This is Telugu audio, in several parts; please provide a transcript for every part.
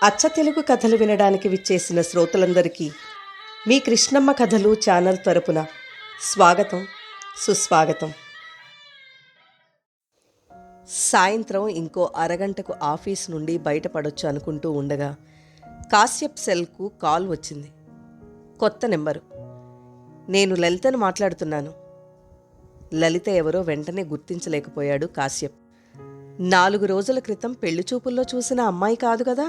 అచ్చ తెలుగు కథలు వినడానికి విచ్చేసిన శ్రోతలందరికీ మీ కృష్ణమ్మ కథలు ఛానల్ తరపున స్వాగతం, సుస్వాగతం. సాయంత్రం ఇంకో అరగంటకు ఆఫీస్ నుండి బయటపడొచ్చు అనుకుంటూ ఉండగా కాశ్యప్ సెల్కు కాల్ వచ్చింది. కొత్త నెంబరు. నేను లలితను మాట్లాడుతున్నాను. లలిత ఎవరో వెంటనే గుర్తించలేకపోయాడు కాశ్యప్. 4 రోజుల క్రితం పెళ్లి చూపుల్లో చూసిన అమ్మాయి కాదు కదా?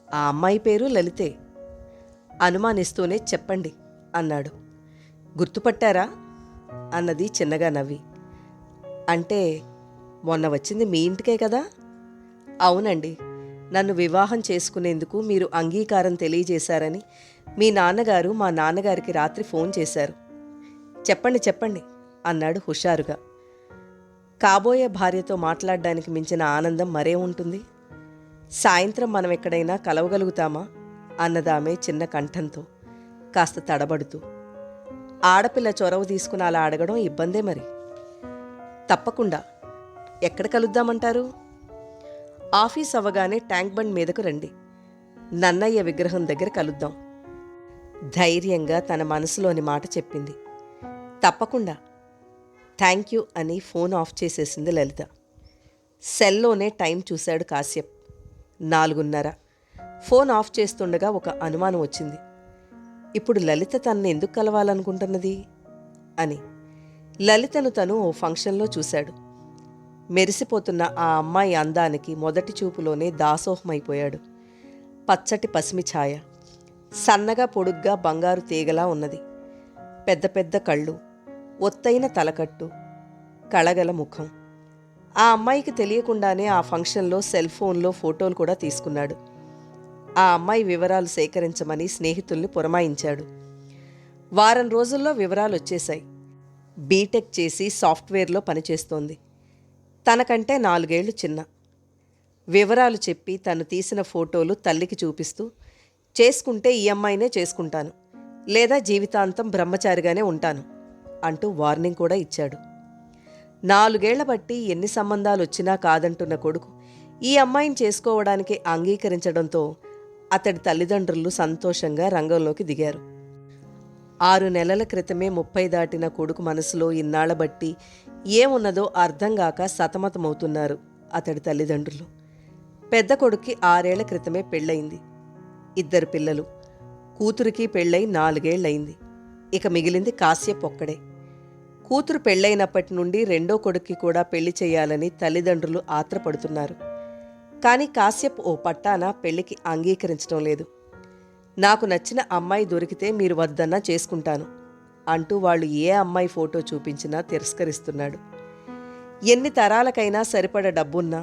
ఆ అమ్మాయి పేరు లలితే. అనుమానిస్తూనే చెప్పండి అన్నాడు. గుర్తుపట్టారా అన్నది చిన్నగా నవ్వి. అంటే మొన్న వచ్చింది మీ ఇంటికే కదా? అవునండి, నన్ను వివాహం చేసుకునేందుకు మీరు అంగీకారం తెలియజేశారని మీ నాన్నగారు మా నాన్నగారికి రాత్రి ఫోన్ చేశారు. చెప్పండి చెప్పండి అన్నాడు హుషారుగా. కాబోయే భార్యతో మాట్లాడడానికి మించిన ఆనందం మరే ఉంటుంది? సాయంత్రం మనం ఎక్కడైనా కలవగలుగుతామా అన్నదామె చిన్న కంఠంతో, కాస్త తడబడుతూ. ఆడపిల్ల చొరవ తీసుకుని అలా అడగడం ఇబ్బందే మరి. తప్పకుండా. ఎక్కడ కలుద్దామంటారు? ఆఫీస్ అవ్వగానే ట్యాంక్ బండ్ మీదకు రండి. నన్నయ్య విగ్రహం దగ్గర కలుద్దాం. ధైర్యంగా తన మనసులోని మాట చెప్పింది. తప్పకుండా. థ్యాంక్ యూ అని ఫోన్ ఆఫ్ చేసేసింది లలిత. సెల్లోనే టైం చూశాడు కాశ్యప్. 4:30. ఫోన్ ఆఫ్ చేస్తుండగా ఒక అనుమానం వచ్చింది. ఇప్పుడు లలిత తనని ఎందుకు కలవాలనుకుంటున్నది అని. లలితను తను ఓ ఫంక్షన్లో చూశాడు. మెరిసిపోతున్న ఆ అమ్మాయి అందానికి మొదటి చూపులోనే దాసోహమైపోయాడు. పచ్చటి పసిమి ఛాయ, సన్నగా పొడుగ్గా బంగారు తీగలా ఉన్నది. పెద్ద పెద్ద కళ్ళు, ఒత్తైన తలకట్టు, కళగల ముఖం. ఆ అమ్మాయికి తెలియకుండానే ఆ ఫంక్షన్లో సెల్ ఫోన్లో ఫోటోలు కూడా తీసుకున్నాడు. ఆ అమ్మాయి వివరాలు సేకరించమని స్నేహితుల్ని పురమాయించాడు. వారం రోజుల్లో వివరాలు వచ్చేశాయి. బీటెక్ చేసి సాఫ్ట్వేర్లో పనిచేస్తోంది. తనకంటే 4 ఏళ్లు చిన్న. వివరాలు చెప్పి తను తీసిన ఫోటోలు తల్లికి చూపిస్తూ, చేసుకుంటే ఈ అమ్మాయినే చేసుకుంటాను, లేదా జీవితాంతం బ్రహ్మచారిగానే ఉంటాను అంటూ వార్నింగ్ కూడా ఇచ్చాడు. 4 ఏళ్ల బట్టి ఎన్ని సంబంధాలు వచ్చినా కాదంటున్న కొడుకు ఈ అమ్మాయిని చేసుకోవడానికి అంగీకరించడంతో అతడి తల్లిదండ్రులు సంతోషంగా రంగంలోకి దిగారు. 6 నెలల క్రితమే 30 దాటిన కొడుకు మనసులో ఇన్నాళ్ల బట్టి ఏమున్నదో అర్థం కాక సతమతమవుతున్నారు అతడి తల్లిదండ్రులు. పెద్ద కొడుక్కి 6 ఏళ్ల క్రితమే పెళ్ళయింది. 2 పిల్లలు. కూతురికి పెళ్ళై 4 ఏళ్లయింది. ఇక మిగిలింది కాశ్యప్ ఒక్కడే. కూతురు పెళ్ళైనప్పటి నుండి రెండో కొడుక్కి కూడా పెళ్లి చేయాలని తల్లిదండ్రులు ఆత్రపడుతున్నారు. కానీ కాశ్యప్ ఓ పట్టాన పెళ్లికి అంగీకరించడం లేదు. నాకు నచ్చిన అమ్మాయి దొరికితే మీరు వద్దన్నా చేసుకుంటాను అంటూ వాళ్ళు ఏ అమ్మాయి ఫోటో చూపించినా తిరస్కరిస్తున్నాడు. ఎన్ని తరాలకైనా సరిపడ డబ్బున్నా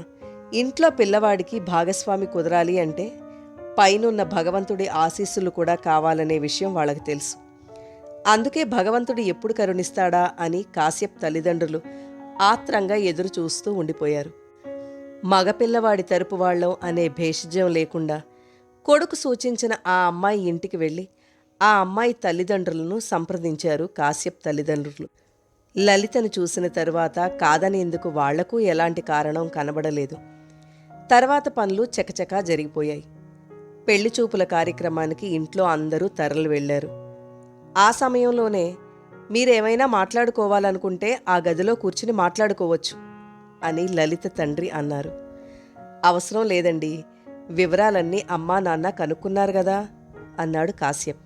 ఇంట్లో పిల్లవాడికి భాగస్వామి కుదరాలి అంటే పైనున్న భగవంతుడి ఆశీస్సులు కూడా కావాలనే విషయం వాళ్ళకి తెలుసు. అందుకే భగవంతుడు ఎప్పుడు కరుణిస్తాడా అని కాశ్యప్ తల్లిదండ్రులు ఆత్రంగా ఎదురు చూస్తూ ఉండిపోయారు. మగపిల్లవాడి తరపు వాళ్ళం అనే భేషజం లేకుండా కొడుకు సూచించిన ఆ అమ్మాయి ఇంటికి వెళ్ళి ఆ అమ్మాయి తల్లిదండ్రులను సంప్రదించారు కాశ్యప్ తల్లిదండ్రులు. లలితను చూసిన తరువాత కాదనేందుకు వాళ్లకు ఎలాంటి కారణం కనబడలేదు. తర్వాత పనులు చకచకా జరిగిపోయాయి. పెళ్లిచూపుల కార్యక్రమానికి ఇంట్లో అందరూ తరలి వెళ్లారు. ఆ సమయంలోనే మీరేమైనా మాట్లాడుకోవాలనుకుంటే ఆ గదిలో కూర్చుని మాట్లాడుకోవచ్చు అని లలిత తండ్రి అన్నారు. అవసరం లేదండి, వివరాలన్నీ అమ్మా నాన్న కనుక్కున్నారు కదా అన్నాడు కాశ్యప్.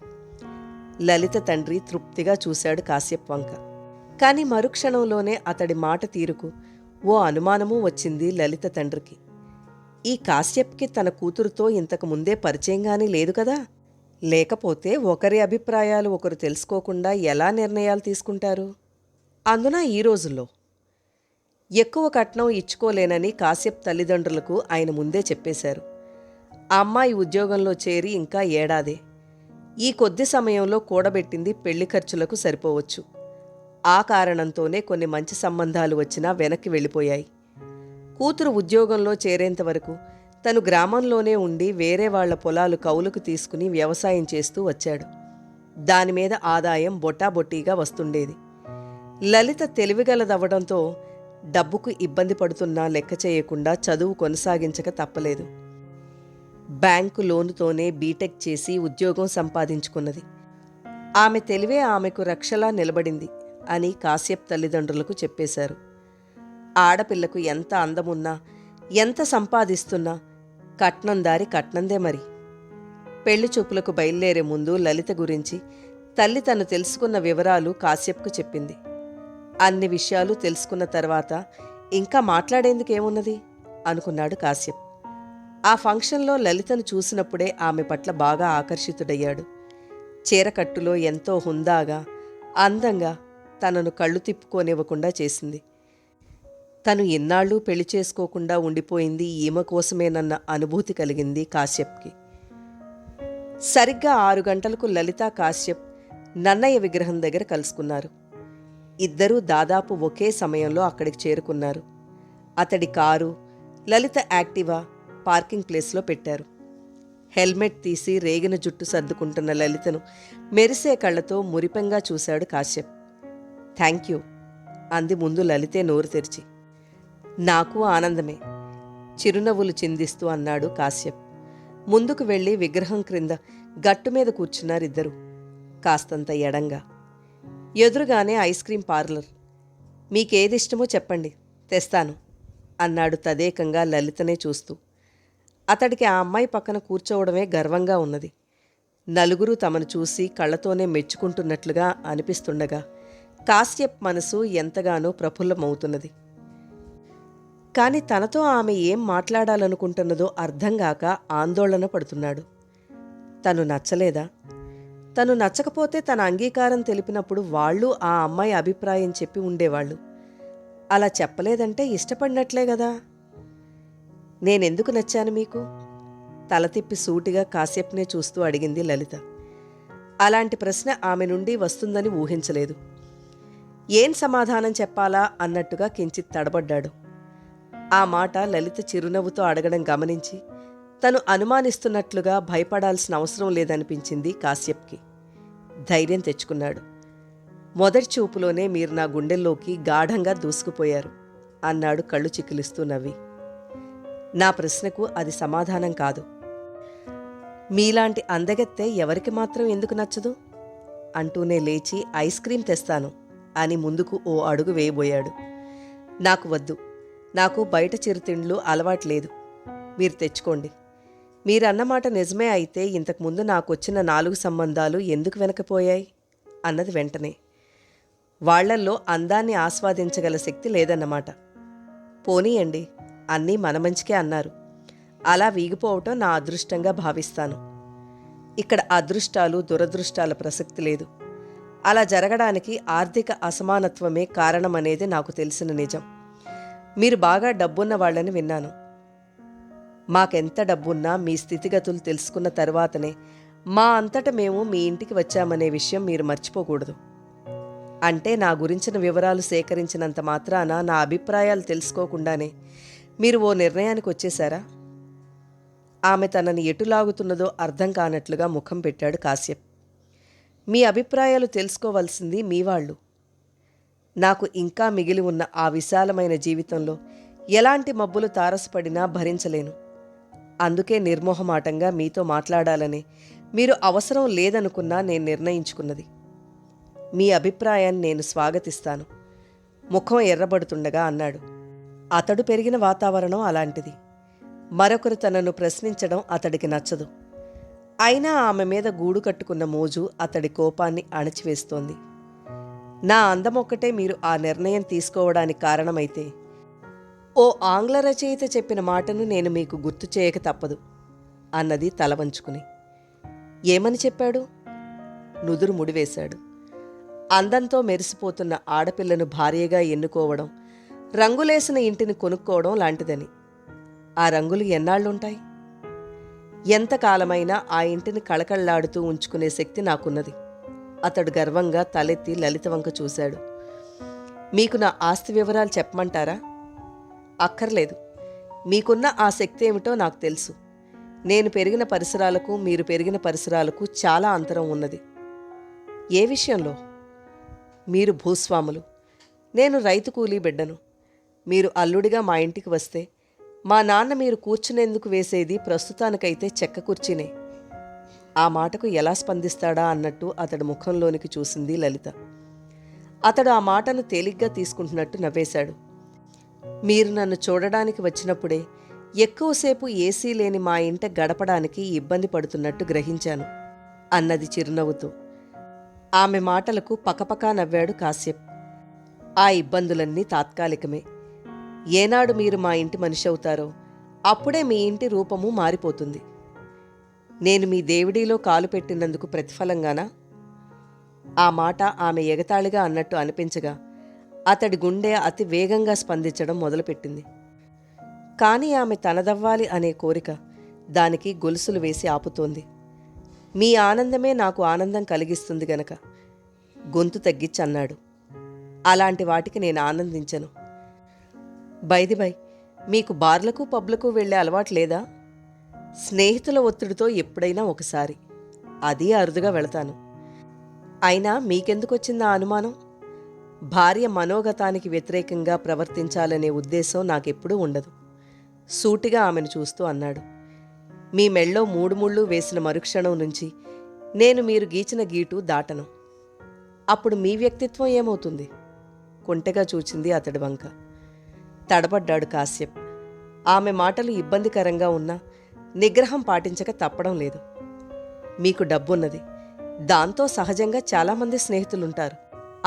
లలిత తండ్రి తృప్తిగా చూశాడు కాశ్యప్ వంక. కాని మరుక్షణంలోనే అతడి మాట తీరుకు ఓ అనుమానమూ వచ్చింది లలిత తండ్రికి. ఈ కాశ్యప్కి తన కూతురుతో ఇంతకు ముందే పరిచయంగానీ లేదు కదా? లేకపోతే ఒకరి అభిప్రాయాలు ఒకరు తెలుసుకోకుండా ఎలా నిర్ణయాలు తీసుకుంటారు? అందున ఈ రోజుల్లో ఎక్కువ కట్నం ఇచ్చుకోలేనని కాశ్యప్ తల్లిదండ్రులకు ఆయన ముందే చెప్పేశారు. ఆ అమ్మాయి ఉద్యోగంలో చేరి ఇంకా ఏడాదే. ఈ కొద్ది సమయంలో కూడబెట్టింది పెళ్లి ఖర్చులకు సరిపోవచ్చు. ఆ కారణంతోనే కొన్ని మంచి సంబంధాలు వచ్చినా వెనక్కి వెళ్ళిపోయాయి. కూతురు ఉద్యోగంలో చేరేంతవరకు తను గ్రామంలోనే ఉండి వేరే వాళ్ల పొలాలు కౌలుకు తీసుకుని వ్యవసాయం చేస్తూ వచ్చాడు. దానిమీద ఆదాయం బొటాబొట్టీగా వస్తుండేది. లలిత తెలివిగలదవ్వడంతో డబ్బుకు ఇబ్బంది పడుతున్నా లెక్క చేయకుండా చదువు కొనసాగించక తప్పలేదు. బ్యాంకు లోనుతోనే బీటెక్ చేసి ఉద్యోగం సంపాదించుకున్నది. ఆమె తెలివే ఆమెకు రక్షలా నిలబడింది అని కాశ్యప్ తల్లిదండ్రులకు చెప్పేశారు. ఆడపిల్లకు ఎంత అందమున్నా, ఎంత సంపాదిస్తున్నా కట్నం దారి కట్నందే మరి. పెళ్లి చూపులకు బయలుదేరే ముందు లలిత గురించి తల్లి తను తెలుసుకున్న వివరాలు కాశ్యప్కు చెప్పింది. అన్ని విషయాలు తెలుసుకున్న తర్వాత ఇంకా మాట్లాడేందుకేమున్నది అనుకున్నాడు కాశ్యప్. ఆ ఫంక్షన్లో లలితను చూసినప్పుడే ఆమె పట్ల బాగా ఆకర్షితుడయ్యాడు. చీరకట్టులో ఎంతో హుందాగా, అందంగా తనను కళ్ళు తిప్పుకోనివ్వకుండా చేసింది. తను ఎన్నాళ్ళూ పెళ్లి చేసుకోకుండా ఉండిపోయింది ఈమె కోసమేనన్న అనుభూతి కలిగింది కాశ్యప్కి. సరిగ్గా 6 గంటలకు లలిత, కాశ్యప్ నన్నయ్య విగ్రహం దగ్గర కలుసుకున్నారు. ఇద్దరూ దాదాపు ఒకే సమయంలో అక్కడికి చేరుకున్నారు. అతడి కారు, లలిత యాక్టివా పార్కింగ్ ప్లేస్లో పెట్టారు. హెల్మెట్ తీసి రేగిన జుట్టు సర్దుకుంటున్న లలితను మెరిసే కళ్లతో మురిపెంగా చూశాడు కాశ్యప్. థ్యాంక్ యూ అంది ముందు లలితే నోరు తెరిచి. నాకు ఆనందమే చిరునవ్వులు చిందిస్తూ అన్నాడు కాశ్యప్. ముందుకు వెళ్ళి విగ్రహం క్రింద గట్టు మీద కూర్చున్నారిద్దరూ, కాస్తంత ఎడంగా. ఎదురుగానే ఐస్ క్రీం పార్లర్. మీకేదిష్టమో చెప్పండి, తెస్తాను అన్నాడు తదేకంగా లలితనే చూస్తూ. అతడికి ఆ అమ్మాయి పక్కన కూర్చోవడమే గర్వంగా ఉన్నది. నలుగురు తమను చూసి కళ్ళతోనే మెచ్చుకుంటున్నట్లుగా అనిపిస్తుండగా కాశ్యప్ మనసు ఎంతగానో ప్రఫుల్లమవుతున్నది. కాని తనతో ఆమె ఏం మాట్లాడాలనుకుంటున్నదో అర్థంగాక ఆందోళన పడుతున్నాడు. తను నచ్చలేదా? తను నచ్చకపోతే తన అంగీకారం తెలిపినప్పుడు వాళ్ళు ఆ అమ్మాయి అభిప్రాయం చెప్పి ఉండేవాళ్ళు. అలా చెప్పలేదంటే ఇష్టపడినట్లే గదా. నేనెందుకు నచ్చాను మీకు? తల తిప్పి సూటిగా కాశ్యప్నే చూస్తూ అడిగింది లలిత. అలాంటి ప్రశ్న ఆమె నుండి వస్తుందని ఊహించలేదు. ఏం సమాధానం చెప్పాలా అన్నట్టుగా కించిత్ తడబడ్డాడు. ఆ మాట లలిత చిరునవ్వుతో అడగడం గమనించి తను అనుమానిస్తున్నట్లుగా భయపడాల్సిన అవసరం లేదనిపించింది కాశ్యప్కి. ధైర్యం తెచ్చుకున్నాడు. మొదటి చూపులోనే మీరు నా గుండెల్లోకి గాఢంగా దూసుకుపోయారు అన్నాడు కళ్ళు చికిలిస్తూ నవ్వి. నా ప్రశ్నకు అది సమాధానం కాదు. మీలాంటి అందగత్తె ఎవరికి మాత్రం ఎందుకు నచ్చదు? అంటూనే లేచి ఐస్ క్రీం తెస్తాను అని ముందుకు ఓ అడుగు వేయబోయాడు. నాకు వద్దు, నాకు బయట చిరుతిండ్లు అలవాట్లేదు, మీరు తెచ్చుకోండి. మీరన్నమాట నిజమే అయితే ఇంతకుముందు నాకొచ్చిన 4 సంబంధాలు ఎందుకు వెనకపోయాయి అన్నది వెంటనే. వాళ్లల్లో అందాన్ని ఆస్వాదించగల శక్తి లేదన్నమాట. పోనీయండి, అన్నీ మన మంచికే అన్నారు. అలా వీగిపోవటం నా అదృష్టంగా భావిస్తాను. ఇక్కడ అదృష్టాలు దురదృష్టాల ప్రసక్తి లేదు. అలా జరగడానికి ఆర్థిక అసమానత్వమే కారణమనేది నాకు తెలిసిన నిజం. మీరు బాగా డబ్బున్న వాళ్ళని విన్నాను. మాకెంత డబ్బున్నా మీ స్థితిగతులు తెలుసుకున్న తర్వాతనే మా అంతట మేము మీ ఇంటికి వచ్చామనే విషయం మీరు మర్చిపోకూడదు. అంటే నా గురించిన వివరాలు సేకరించినంత మాత్రాన నా అభిప్రాయాలు తెలుసుకోకుండానే మీరు ఓ నిర్ణయానికి వచ్చేశారా? ఆమె తనని ఎటులాగుతున్నదో అర్థం కానట్లుగా ముఖం పెట్టాడు కాశ్యప్. మీ అభిప్రాయాలు తెలుసుకోవలసింది మీ వాళ్ళు. నాకు ఇంకా మిగిలి ఉన్న ఆ విశాలమైన జీవితంలో ఎలాంటి మబ్బులు తారసపడినా భరించలేను. అందుకే నిర్మోహమాటంగా మీతో మాట్లాడాలని, మీరు అవసరం లేదనుకున్నా నేను నిర్ణయించుకున్నది. మీ అభిప్రాయాన్ని నేను స్వాగతిస్తాను. ముఖం ఎర్రబడుతుండగా అన్నాడు. అతడు పెరిగిన వాతావరణం అలాంటిది. మరొకరు తనను ప్రశ్నించడం అతడికి నచ్చదు. అయినా ఆమె మీద గూడు కట్టుకున్న మోజు అతడి కోపాన్ని అణచివేస్తోంది. నా అందమొక్కటే మీరు ఆ నిర్ణయం తీసుకోవడానికి కారణమైతే ఓ ఆంగ్ల రచయిత చెప్పిన మాటను నేను మీకు గుర్తు చేయక తప్పదు అన్నది తల వంచుకుని. ఏమని చెప్పాడు? నుదురు ముడివేశాడు. అందంతో మెరిసిపోతున్న ఆడపిల్లను భార్యగా ఎన్నుకోవడం రంగులేసిన ఇంటిని కొనుక్కోవడం లాంటిదని. ఆ రంగులు ఎన్నాళ్ళుంటాయి? ఎంతకాలమైనా ఆ ఇంటిని కళకళ్లాడుతూ ఉంచుకునే శక్తి నాకున్నది. అతడు గర్వంగా తలెత్తి లలిత వంక చూశాడు. మీకు నా ఆస్తి వివరాలు చెప్పమంటారా? అక్కర్లేదు. మీకున్న ఆ శక్తి ఏమిటో నాకు తెలుసు. నేను పెరిగిన పరిసరాలకు మీరు పెరిగిన పరిసరాలకు చాలా అంతరం ఉన్నది. ఏ విషయంలో? మీరు భూస్వాములు, నేను రైతు కూలీ బిడ్డను. మీరు అల్లుడిగా మా ఇంటికి వస్తే మా నాన్న మీరు కూర్చునేందుకు వేసేది ప్రస్తుతానికైతే చెక్క కుర్చీనే. ఆ మాటకు ఎలా స్పందిస్తాడా అన్నట్టు అతడి ముఖంలోనికి చూసింది లలిత. అతడు ఆ మాటను తేలిగ్గా తీసుకుంటున్నట్టు నవ్వేశాడు. మీరు నన్ను చూడడానికి వచ్చినప్పుడే ఎక్కువసేపు ఏసీ లేని మా ఇంట గడపడానికి ఇబ్బంది పడుతున్నట్టు గ్రహించాను అన్నది చిరునవ్వుతూ. ఆమె మాటలకు పకపకా నవ్వాడు కాశ్యప్. ఆ ఇబ్బందులన్నీ తాత్కాలికమే. ఏనాడు మీరు మా ఇంటి మనిషి అవుతారో అప్పుడే మీ ఇంటి రూపము మారిపోతుంది. నేను మీ దేవుడిలో కాలు పెట్టినందుకు ప్రతిఫలంగానా? ఆ మాట ఆమె ఎగతాళిగా అన్నట్టు అనిపించగా అతడి గుండె అతి వేగంగా స్పందించడం మొదలుపెట్టింది. కానీ ఆమె తనదవ్వాలి అనే కోరిక దానికి గొలుసులు వేసి ఆపుతోంది. మీ ఆనందమే నాకు ఆనందం కలిగిస్తుంది గనక గొంతు తగ్గించి అన్నాడు. అలాంటి వాటికి నేను ఆనందించను. బై మీకు బార్లకు పబ్లకు వెళ్ళే అలవాటు లేదా? స్నేహితుల ఒత్తిడితో ఎప్పుడైనా ఒకసారి, అది అరుదుగా వెళతాను. అయినా మీకెందుకొచ్చిందా అనుమానం? భార్య మనోగతానికి వ్యతిరేకంగా ప్రవర్తించాలనే ఉద్దేశం నాకెప్పుడూ ఉండదు. సూటిగా ఆమెను చూస్తూ అన్నాడు. మీ మెళ్ళో 3 ముళ్ళు వేసిన మరుక్షణం నుంచి నేను మీరు గీచిన గీటు దాటను. అప్పుడు మీ వ్యక్తిత్వం ఏమవుతుంది? కొంటెగా చూచింది అతడి వంక. తడబడ్డాడు కాశ్యప్. ఆమె మాటలు ఇబ్బందికరంగా ఉన్నా నిగ్రహం పాటించక తప్పడం లేదు. మీకు డబ్బున్నది, దాంతో సహజంగా చాలామంది స్నేహితులుంటారు.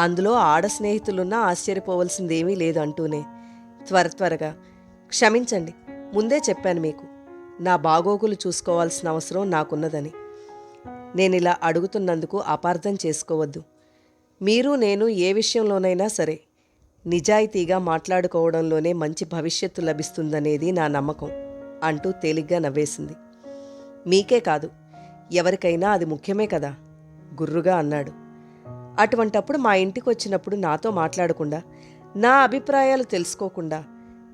అందులో ఆడ స్నేహితులున్నా ఆశ్చర్యపోవలసిందేమీ లేదు అంటూనే త్వరగా, క్షమించండి, ముందే చెప్పాను మీకు, నా బాగోగులు చూసుకోవాల్సిన అవసరం నాకున్నదని. నేనిలా అడుగుతున్నందుకు అపార్థం చేసుకోవద్దు. మీరు నేను ఏ విషయంలోనైనా సరే నిజాయితీగా మాట్లాడుకోవడంలోనే మంచి భవిష్యత్తు లభిస్తుందనేది నా నమ్మకం అంటూ తేలిగ్గా నవ్వేసింది. మీకే కాదు, ఎవరికైనా అది ముఖ్యమే కదా, గుర్రుగా అన్నాడు. అటువంటప్పుడు మా ఇంటికి వచ్చినప్పుడు నాతో మాట్లాడకుండా, నా అభిప్రాయాలు తెలుసుకోకుండా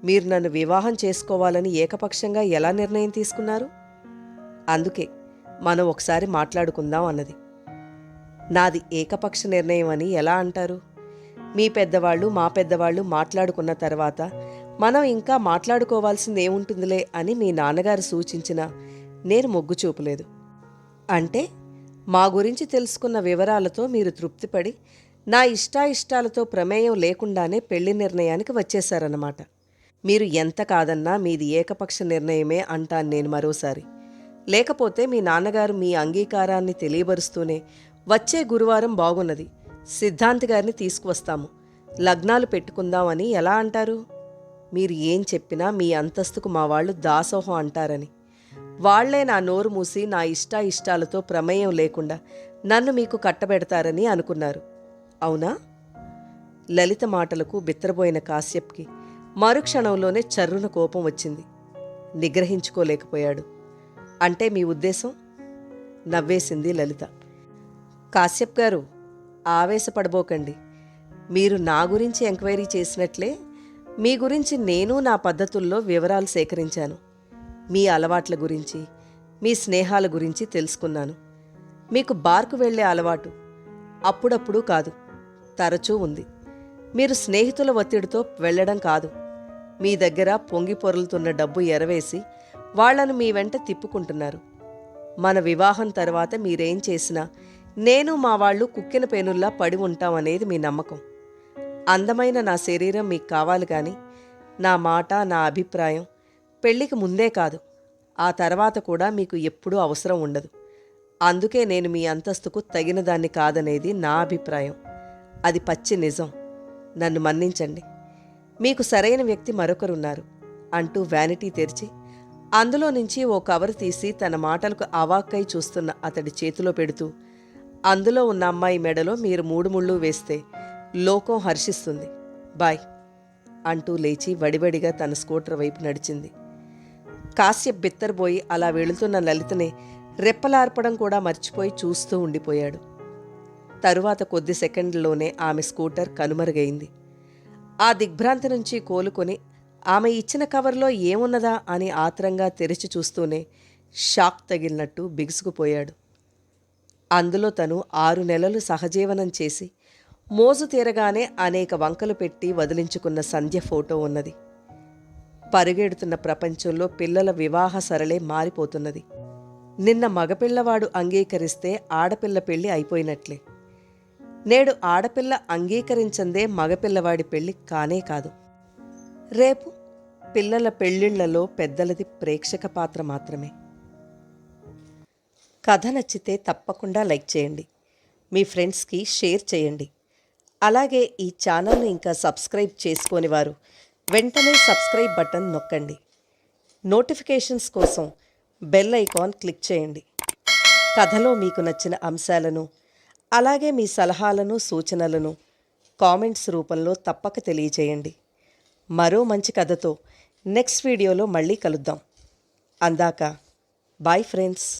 మీరు నన్ను వివాహం చేసుకోవాలని ఏకపక్షంగా ఎలా నిర్ణయం తీసుకున్నారు? అందుకే మనం ఒకసారి మాట్లాడుకుందాం అన్నది. నాది ఏకపక్ష నిర్ణయం అని ఎలా అంటారు? మీ పెద్దవాళ్ళు మా పెద్దవాళ్ళు మాట్లాడుకున్న తర్వాత మనం ఇంకా మాట్లాడుకోవాల్సింది ఏముంటుందిలే అని మీ నాన్నగారు సూచించినా నేను మొగ్గు చూపలేదు. అంటే మా గురించి తెలుసుకున్న వివరాలతో మీరు తృప్తిపడి నా ఇష్టాయిష్టాలతో ప్రమేయం లేకుండానే పెళ్లి నిర్ణయానికి వచ్చేశారన్నమాట. మీరు ఎంత కాదన్నా మీది ఏకపక్ష నిర్ణయమే అంటాను నేను మరోసారి. లేకపోతే మీ నాన్నగారు మీ అంగీకారాన్ని తెలియబరుస్తూనే వచ్చే గురువారం బాగున్నది, సిద్ధాంతి గారిని తీసుకువస్తాము, లగ్నాలు పెట్టుకుందామని ఎలా అంటారు? మీరు ఏం చెప్పినా మీ అంతస్తుకు మా వాళ్ళు దాసోహం అంటారని. వాళ్లే నా నోరు మూసి నా ఇష్టాయిష్టాలతో ప్రమేయం లేకుండా నన్ను మీకు కట్టబెడతారని అనుకున్నారు, అవునా? లలిత మాటలకు బిత్తరబోయిన కాశ్యప్కి మరుక్షణంలోనే చర్రున కోపం వచ్చింది. నిగ్రహించుకోలేకపోయాడు. అంటే మీ ఉద్దేశం? నవ్వేసింది లలిత. కాశ్యప్ గారు, ఆవేశపడబోకండి. మీరు నా గురించి ఎంక్వైరీ చేసినట్లే మీ గురించి నేను నా పద్ధతుల్లో వివరాలు సేకరించాను. మీ అలవాట్ల గురించి, మీ స్నేహాల గురించి తెలుసుకున్నాను. మీకు బార్కు వెళ్లే అలవాటు అప్పుడప్పుడు కాదు, తరచూ ఉంది. మీరు స్నేహితుల ఒత్తిడితో వెళ్లడం కాదు, మీ దగ్గర పొంగి పొరలుతున్న డబ్బు ఎరవేసి వాళ్లను మీ వెంట తిప్పుకుంటున్నారు. మన వివాహం తర్వాత మీరేం చేసినా నేను మా వాళ్ళు కుక్కిన పేనుల్లా పడి ఉంటామనేది మీ నమ్మకం. అందమైన నా శరీరం మీకు కావాలి కానీ నా మాట, నా అభిప్రాయం పెళ్లికి ముందే కాదు, ఆ తర్వాత కూడా మీకు ఎప్పుడూ అవసరం ఉండదు. అందుకే నేను మీ అంతస్తుకు తగిన దాన్ని కాదనేది నా అభిప్రాయం. అది పచ్చి నిజం. నన్ను మన్నించండి. మీకు సరైన వ్యక్తి మరొకరున్నారు అంటూ వ్యానిటీ తెరిచి అందులో నుంచి ఓ కవరు తీసి తన మాటలకు అవాక్కై చూస్తున్న అతడి చేతిలో పెడుతూ, అందులో ఉన్న అమ్మాయి మెడలో మీరు 3 ముళ్ళు వేస్తే లోకం హర్షిస్తుంది, బాయ్ అంటూ లేచి వడివడిగా తన స్కూటర్ వైపు నడిచింది. కాశ్యప్ బిత్తరబోయి అలా వెళుతున్న లలితనే రెప్పలార్పడం కూడా మర్చిపోయి చూస్తూ ఉండిపోయాడు. తరువాత కొద్ది సెకండ్లలోనే ఆమె స్కూటర్ కనుమరుగైంది. ఆ దిగ్భ్రాంతి నుంచి కోలుకొని ఆమె ఇచ్చిన కవర్లో ఏమున్నదా అని ఆత్రంగా తెరిచి చూస్తూనే షాక్ తగిలినట్టు బిగుసుకుపోయాడు. అందులో తను 6 నెలలు సహజీవనం చేసి మోజు తీరగానే అనేక వంకలు పెట్టి వదిలించుకున్న సంధ్య ఫోటో ఉన్నది. పరుగెడుతున్న ప్రపంచంలో పిల్లల వివాహ సరళే మారిపోతున్నది. నిన్న మగపిల్లవాడు అంగీకరిస్తే ఆడపిల్ల పెళ్లి అయిపోయినట్లే. నేడు ఆడపిల్ల అంగీకరించందే మగపిల్లవాడి పెళ్లి కానే కాదు. రేపు పిల్లల పెళ్లిళ్లలో పెద్దలది ప్రేక్షక పాత్ర మాత్రమే. కథ నచ్చితే తప్పకుండా లైక్ చేయండి, మీ ఫ్రెండ్స్కి షేర్ చేయండి. అలాగే ఈ ఛానల్ని ఇంకా సబ్స్క్రైబ్ చేసుకోని వారు వెంటనే సబ్స్క్రైబ్ బటన్ నొక్కండి. నోటిఫికేషన్స్ కోసం బెల్ ఐకాన్ క్లిక్ చేయండి. కథలో మీకు నచ్చిన అంశాలను అలాగే మీ సలహాలను సూచనలను కామెంట్స్ రూపంలో తప్పక తెలియచేయండి. మరో మంచి కథతో నెక్స్ట్ వీడియోలో మళ్ళీ కలుద్దాం. అందాక బాయ్ ఫ్రెండ్స్.